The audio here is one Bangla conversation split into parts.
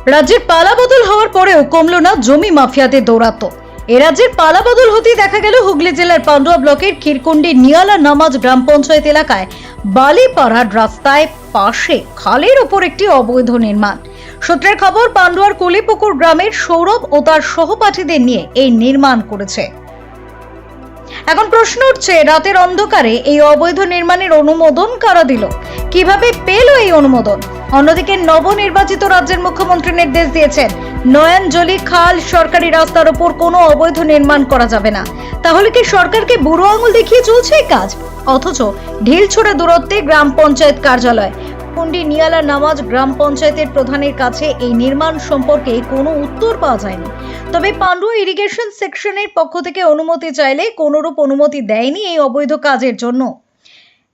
রাজ্যের পালাবদল হওয়ার পরেও কমল না জমি মাফিয়াদের দৌরাত্ম্য। এ রাজ্যের পালাবদল হতেই দেখা গেল হুগলি জেলার পান্ডুয়া ব্লকের ক্ষীরকুন্ডি নিয়ালা নামাজ গ্রাম পঞ্চায়েত এলাকায় বালিপাড়ার রাস্তায় পাশে খালের ওপর একটি অবৈধ নির্মাণ। সূত্রের খবর, পান্ডুয়ার কলিপুকুর গ্রামের সৌরভ ও তার সহপাঠীদের নিয়ে এই নির্মাণ করেছে। এখন প্রশ্ন উঠছে, রাতের অন্ধকারে এই অবৈধ নির্মাণের অনুমোদন কারা দিল, কিভাবে পেল এই অনুমোদন? অন্যদিকে নবনির্বাচিত রাজ্যের মুখ্যমন্ত্রী নির্দেশ দিয়েছেন, নয়নজলি খাল সরকারি রাস্তার উপর কোনো অবৈধ নির্মাণ করা যাবে না। তাহলে কি সরকারকে বুড়ো আঙুল দেখিয়ে চলছে এই কাজ? অথচ ঢিলছোড়া দূরত্বে গ্রাম পঞ্চায়েত কার্যালয় কুন্ডি নিয়ালা নামাজ গ্রাম পঞ্চায়েতের প্রধানের কাছে এই নির্মাণ সম্পর্কে কোনো উত্তর পাওয়া যায়নি। তবে পান্ডুয়া ইরিগেশন সেকশনের পক্ষ থেকে অনুমতি চাইলে কোনোরূপ অনুমতি দেয়নি এই অবৈধ কাজের জন্য,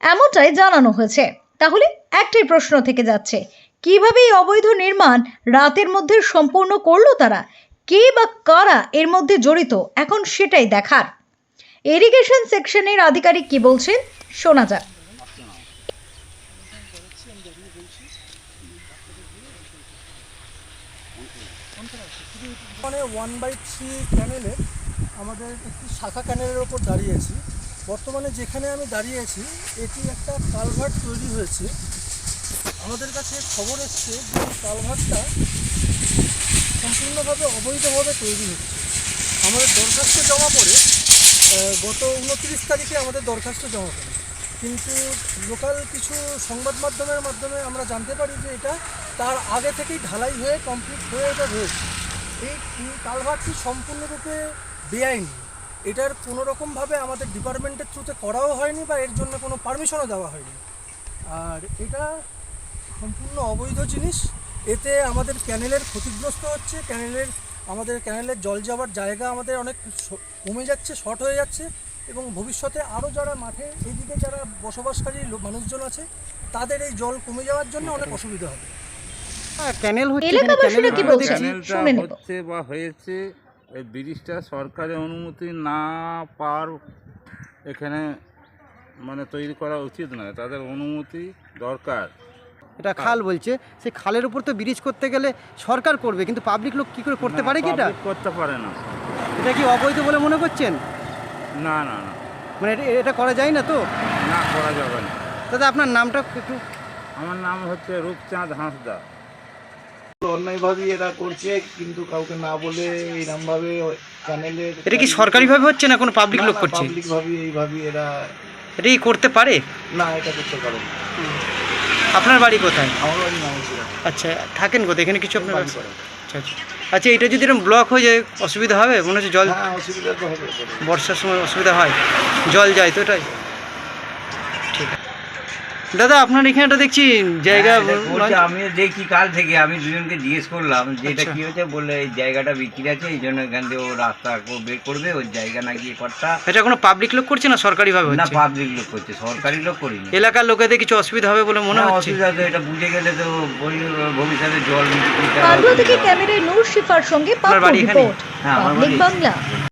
এমনটাই জানানো হয়েছে। তাহলে একটাই প্রশ্ন থেকে যাচ্ছে, কিভাবে এই অবৈধ নির্মাণ রাতের মধ্যে সম্পূর্ণ করলো তারা? কে বা কারা এর মধ্যে জড়িত, এখন সেটাই দেখার। ইরিগেশন সেকশনের আধিকারিক কি বলছেন শোনা যাক। মানে 1/3 ক্যানেলে আমাদের একটি শাখা ক্যানেলের ওপর দাঁড়িয়েছি। বর্তমানে যেখানে আমি দাঁড়িয়েছি এটি একটা কালভার্ট তৈরি হয়েছে। আমাদের কাছে খবর এসছে যে কালভার্টটা সম্পূর্ণভাবে অবৈধভাবে তৈরি হচ্ছে। আমাদের দরখাস্ত জমা পড়ে গত 29 তারিখে আমাদের দরখাস্ত জমা পড়ে, কিন্তু লোকাল কিছু সংবাদ মাধ্যমের মাধ্যমে আমরা জানতে পারি যে এটা তার আগে থেকেই ঢালাই হয়ে কমপ্লিট হয়ে এটা রয়েছে। এই কালভার্টটি সম্পূর্ণরূপে বেআইনি। এটার কোনো রকমভাবে আমাদের ডিপার্টমেন্টের থ্রুতে করাও হয়নি বা এর জন্য কোনো পারমিশনও দেওয়া হয়নি। আর এটা সম্পূর্ণ অবৈধ জিনিস। এতে আমাদের ক্যানেলের ক্ষতিগ্রস্ত হচ্ছে। আমাদের ক্যানেলের জল যাওয়ার জায়গা আমাদের অনেক কমে যাচ্ছে, শর্ট হয়ে যাচ্ছে, এবং ভবিষ্যতে আরও যারা মাঠে এইদিকে যারা বসবাসকারী মানুষজন আছে তাদের এই জল কমে যাওয়ার জন্য অনেক অসুবিধা হবে। ক্যানেল হচ্ছে বা হয়েছে, এই ব্রিজটা সরকারি অনুমতি না পাওয়ার এখানে মানে তৈরি করা উচিত নয়, তাদের অনুমতি দরকার। এটা খাল বলছে, সেই খালের উপর তো ব্রিজ করতে গেলে সরকার করবে, কিন্তু পাবলিক লোক কি করে করতে পারে? কি এটা করতে পারে না। এটা কি অবৈধ বলে মনে করছেন? না না না, মানে এটা করা যায় না তো? না, করা যাবে না। দাদা আপনার নামটা একটু। আমার নাম হচ্ছে রূপচাঁদ হাঁসদা। অন্যায়ভাবেই এরা করছে, কিন্তু কাউকে না বলে এইরকমভাবে চ্যানেলের। এটা কি সরকারিভাবে হচ্ছে না কোনো পাবলিক লোক করছে? পাবলিকভাবে এইভাবে এরা এটা কি করতে পারে? না, এটা করতে পারে না। আপনার বাড়ি কোথায়? আমার বাড়ি নামছিল। আচ্ছা, থাকেন কোথায়? এখানে কিছু আপনার বাড়ি? আচ্ছা আচ্ছা আচ্ছা, এটা যদি এরকম ব্লক হয়ে যায় অসুবিধা হবে মনে হচ্ছে? জল হ্যাঁ, অসুবিধা তো হবে। বর্ষার সময় অসুবিধা হয়, জল যায় তো, এটাই ঠিক আছে। দাদা আপনার এখানটা দেখছি জায়গা আমি দেখি কাল থেকে, আমি দুজনকে জিজ্ঞেস করলাম যে এটা কি হয়েছে, বললে এই জায়গাটা বিক্রি আছে, এই জন্য এখান থেকে ও রাস্তা বের করবে, ওই জায়গা না গিয়ে কর্তা। এটা কোনো পাবলিক লোক করছে না সরকারি ভাবে? না, পাবলিক লোক করছে, সরকারি লোক করিনি। এলাকার লোকেদের কিছু অসুবিধা হবে বলে মনে হচ্ছে? অসুবিধা তো এটা বুঝে গেলে তো ভবিষ্যতে জল পান্ডুয়া থেকে ক্যামেরায় নূর শিফার সঙ্গে পাবলিক রিপোর্ট, হ্যাঁ, আমার পাবলিক বাড়ি বাংলা।